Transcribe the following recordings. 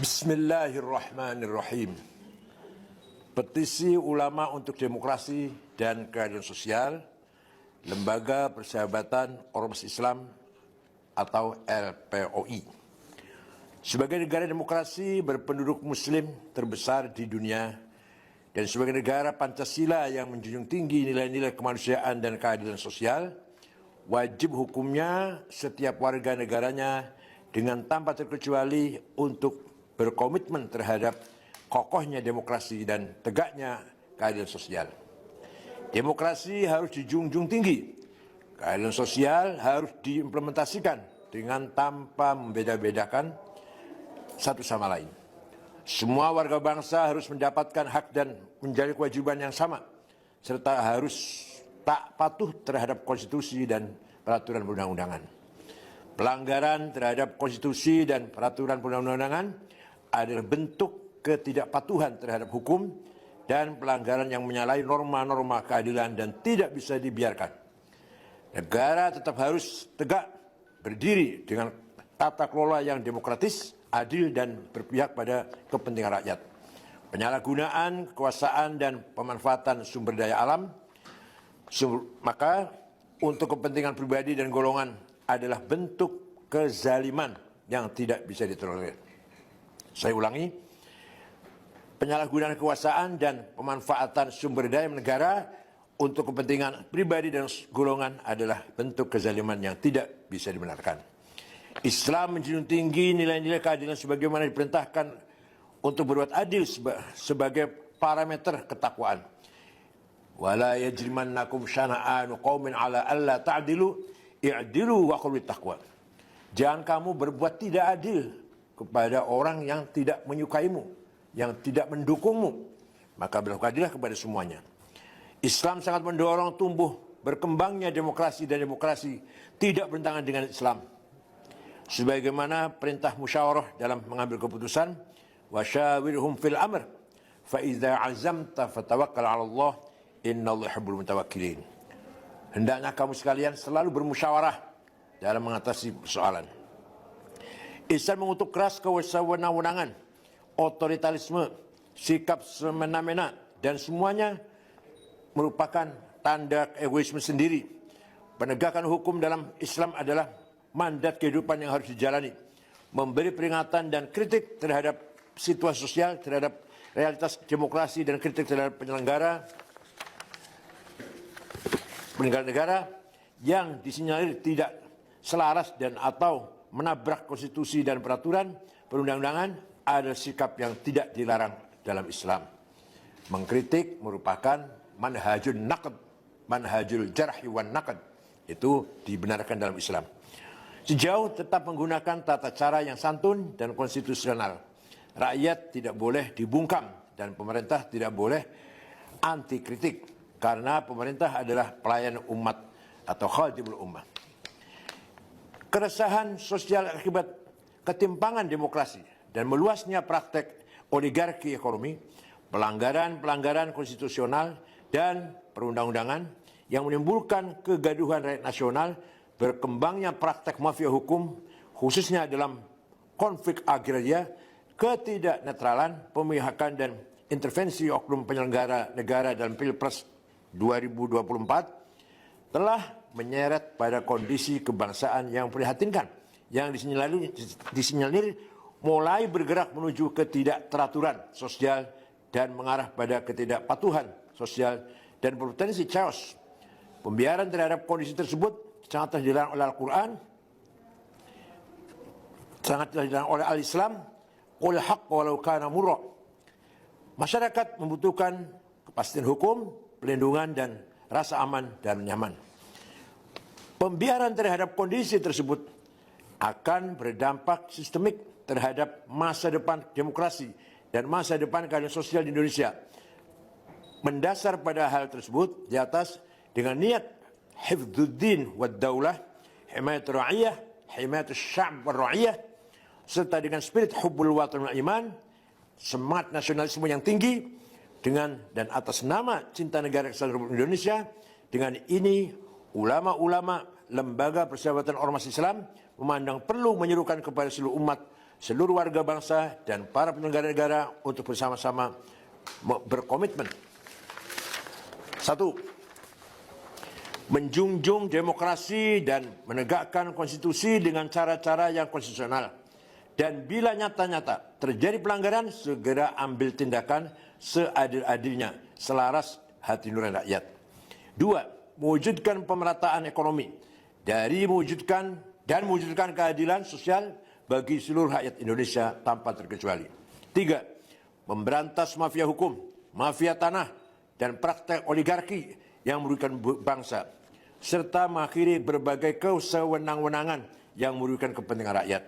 Bismillahirrahmanirrahim. Petisi Ulama untuk Demokrasi dan Keadilan Sosial, Lembaga Persahabatan Ormas Islam atau LPOI. Sebagai negara demokrasi berpenduduk muslim terbesar di dunia dan sebagai negara Pancasila yang menjunjung tinggi nilai-nilai kemanusiaan dan keadilan sosial, wajib hukumnya setiap warga negaranya dengan tanpa terkecuali untuk berkomitmen terhadap kokohnya demokrasi dan tegaknya keadilan sosial. Demokrasi harus dijunjung tinggi, keadilan sosial harus diimplementasikan dengan tanpa membeda-bedakan satu sama lain. Semua warga bangsa harus mendapatkan hak dan menjalani kewajiban yang sama, serta harus tak patuh terhadap konstitusi dan peraturan perundang-undangan. Pelanggaran terhadap konstitusi dan peraturan perundang-undangan adalah bentuk ketidakpatuhan terhadap hukum dan pelanggaran yang menyalahi norma-norma keadilan dan tidak bisa dibiarkan. Negara tetap harus tegak berdiri dengan tata kelola yang demokratis, adil dan berpihak pada kepentingan rakyat. Penyalahgunaan kekuasaan dan pemanfaatan sumber daya alam maka untuk kepentingan pribadi dan golongan adalah bentuk kezaliman yang tidak bisa ditolerir. Saya ulangi, penyalahgunaan kekuasaan dan pemanfaatan sumber daya negara untuk kepentingan pribadi dan golongan adalah bentuk kezaliman yang tidak bisa dibenarkan. Islam menjunjung tinggi nilai-nilai keadilan sebagaimana diperintahkan untuk berbuat adil sebagai parameter ketakwaan. Wala yajrimannakum syana'anu qaumin ala alla ta'dilu i'dilu wa qul taqwa. Jangan kamu berbuat tidak adil kepada orang yang tidak menyukaimu, yang tidak mendukungmu, maka berlakukanlah kepada semuanya. Islam sangat mendorong tumbuh berkembangnya demokrasi dan demokrasi tidak bertentangan dengan Islam. Sebagaimana perintah musyawarah dalam mengambil keputusan, wasyawirhum fil amr, fa idza azamta fatawakkal 'ala Allah, innallaha yuhibbul mutawakkilin. Hendaknya kamu sekalian selalu bermusyawarah dalam mengatasi persoalan. Islam mengutuk keras kewenangan, otoritarisme, sikap semena-mena, dan semuanya merupakan tanda egoisme sendiri. Penegakan hukum dalam Islam adalah mandat kehidupan yang harus dijalani. Memberi peringatan dan kritik terhadap situasi sosial, terhadap realitas demokrasi, dan kritik terhadap penyelenggara negara yang disinyalir tidak selaras dan atau menabrak konstitusi dan peraturan perundang-undangan adalah sikap yang tidak dilarang dalam Islam. Mengkritik merupakan manhajul naqd, manhajul jarhi wan naqd. Itu dibenarkan dalam Islam. Sejauh tetap menggunakan tata cara yang santun dan konstitusional. Rakyat tidak boleh dibungkam dan pemerintah tidak boleh anti kritik karena pemerintah adalah pelayan umat atau khadimul ummah. Keresahan sosial akibat ketimpangan demokrasi dan meluasnya praktek oligarki ekonomi, pelanggaran-pelanggaran konstitusional dan perundang-undangan yang menimbulkan kegaduhan rakyat nasional, berkembangnya praktek mafia hukum, khususnya dalam konflik agraria, ketidaknetralan, pemihakan dan intervensi oknum penyelenggara negara dalam Pilpres 2024 telah menyeret pada kondisi kebangsaan yang prihatinkan, yang disinyalir mulai bergerak menuju ketidakteraturan sosial dan mengarah pada ketidakpatuhan sosial dan berpotensi chaos. Pembiaran terhadap kondisi tersebut sangatlah dilarang oleh Al-Quran, sangatlah dilarang oleh Al-Islam, qul haqq walau kana murra. Masyarakat membutuhkan kepastian hukum, pelindungan dan rasa aman dan nyaman. Pembiaran terhadap kondisi tersebut akan berdampak sistemik terhadap masa depan demokrasi dan masa depan keadilan sosial di Indonesia. Mendasar pada hal tersebut di atas dengan niat hifdzuddin wad daulah, himayatul ra'iyah, himayatul sya'b wal ra'iyah, serta dengan spirit hubbul watan wal iman, semangat nasionalisme yang tinggi dengan dan atas nama cinta negara kesatuan Republik Indonesia. Dengan ini ulama-ulama Lembaga Persahabatan Ormas Islam memandang perlu menyerukan kepada seluruh umat seluruh warga bangsa dan para penyelenggara negara untuk bersama-sama berkomitmen. 1. Menjunjung demokrasi dan menegakkan konstitusi dengan cara-cara yang konstitusional. Dan bila nyata-nyata terjadi pelanggaran, segera ambil tindakan seadil-adilnya, selaras hati nurani rakyat. 2. Mewujudkan pemerataan ekonomi dari mewujudkan keadilan sosial bagi seluruh rakyat Indonesia tanpa terkecuali. 3. Memberantas mafia hukum, mafia tanah, dan praktek oligarki yang merugikan bangsa, serta mengakhiri berbagai kesewenang-wenangan yang merugikan kepentingan rakyat.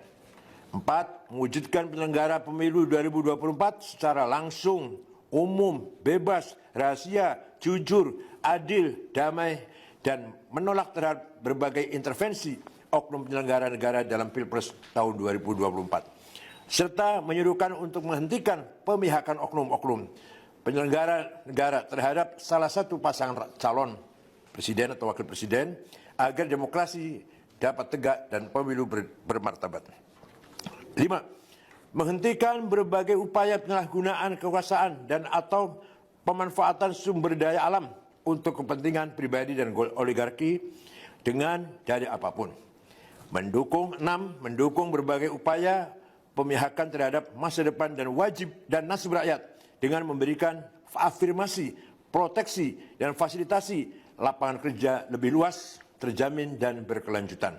4. Mewujudkan penyelenggara pemilu 2024 secara langsung, umum, bebas, rahasia, jujur, adil, damai, dan menolak terhadap berbagai intervensi oknum penyelenggara negara dalam Pilpres tahun 2024. Serta menyuruhkan untuk menghentikan pemihakan oknum-oknum penyelenggara negara terhadap salah satu pasangan calon presiden atau wakil presiden agar demokrasi dapat tegak dan pemilu bermartabat. 5. Menghentikan berbagai upaya penyalahgunaan kekuasaan dan atau pemanfaatan sumber daya alam untuk kepentingan pribadi dan oligarki dengan dalih apapun. 6. Mendukung berbagai upaya pemihakan terhadap masa depan dan wajib dan nasib rakyat dengan memberikan afirmasi, proteksi, dan fasilitasi lapangan kerja lebih luas, terjamin, dan berkelanjutan.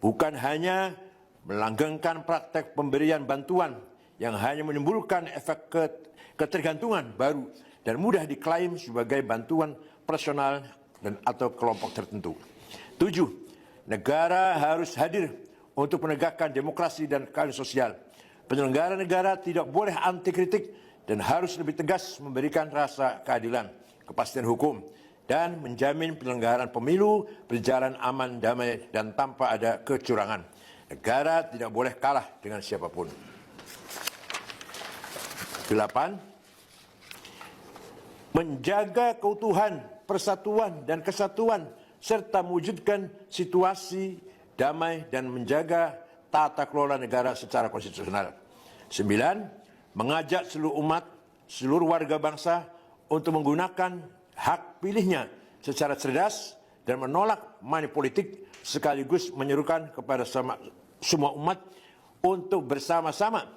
Bukan hanya melanggengkan praktek pemberian bantuan yang hanya menimbulkan efek ketergantungan baru dan mudah diklaim sebagai bantuan personal dan atau kelompok tertentu. 7. Negara harus hadir untuk menegakkan demokrasi dan keadilan sosial. Penyelenggara negara tidak boleh anti kritik dan harus lebih tegas memberikan rasa keadilan, kepastian hukum, dan menjamin penyelenggaraan pemilu berjalan aman, damai, dan tanpa ada kecurangan. Negara tidak boleh kalah dengan siapapun. 8. Menjaga keutuhan, persatuan, dan kesatuan serta mewujudkan situasi damai dan menjaga tata kelola negara secara konstitusional. 9. Mengajak seluruh umat, seluruh warga bangsa untuk menggunakan hak pilihnya secara cerdas dan menolak money politik, sekaligus menyerukan kepada semua umat untuk bersama-sama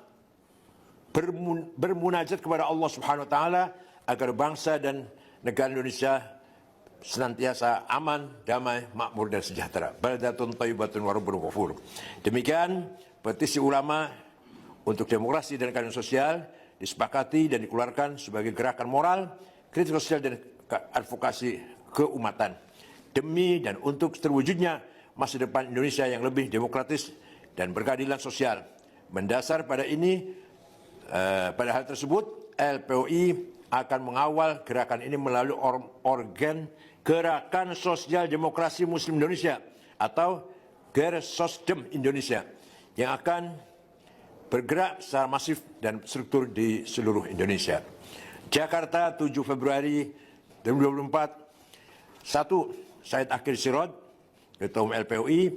bermunajat kepada Allah Subhanahu wa taala agar bangsa dan negara Indonesia senantiasa aman, damai, makmur, dan sejahtera. Baldatun thayyibatun wa rabbun ghafur. Demikian petisi ulama untuk demokrasi dan keadilan sosial disepakati dan dikeluarkan sebagai gerakan moral, kritik sosial, dan advokasi keumatan demi dan untuk terwujudnya masa depan Indonesia yang lebih demokratis dan berkeadilan sosial. Mendasar pada pada hal tersebut, LPOI akan mengawal gerakan ini melalui organ Gerakan Sosial Demokrasi Muslim Indonesia atau Gersosdem Indonesia yang akan bergerak secara masif dan struktur di seluruh Indonesia. Jakarta, 7 Februari 2024. 1. Said Akhil Siroj, Ketua Umum LPOI.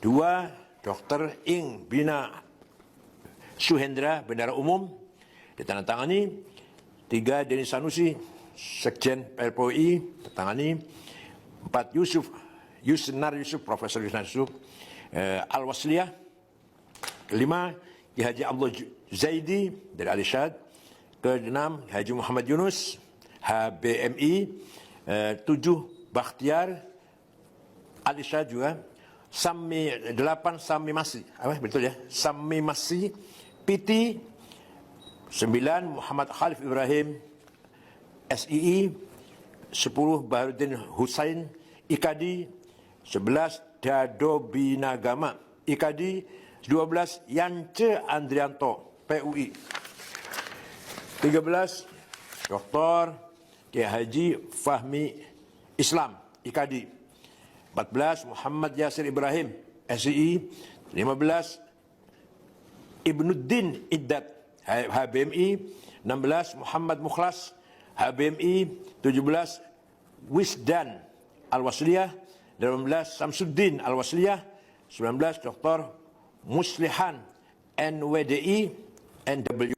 2. Dr. Ing Bina Suhendra, Bendahara Umum, ditandatangani. 3. Deni Sanusi, Sekjen LPOI, ditandatangani. 4. Yusnar Yusuf, Profesor Yusnar Yusuf, Al-Wasliyah. 5. Ki Haji Abdullah Zaidi dari Al-Irsyad. 6. Haji Muhammad Yunus, HBMI. 7. Bakhtiar Al-Irsyad juga. 8. Sami Masih, betul ya? Sami Masih PT. 9. Muhammad Khalif Ibrahim SII. 10. Baharudin Husain IKADI. 11. Dado Binagama IKADI. 12. Yance Andrianto PUI. 13. Dr. Kiai Haji Fahmi Islam IKADI. 14. Muhammad Yasir Ibrahim SII. 15. Ibnuddin Iddat HBMI. 16. Muhammad Mukhlas HBMI. 17. Wisdan Al-Wasliyah. 18. Samsuddin Al-Wasliyah. 19. Dr. Muslihan NWDI, NW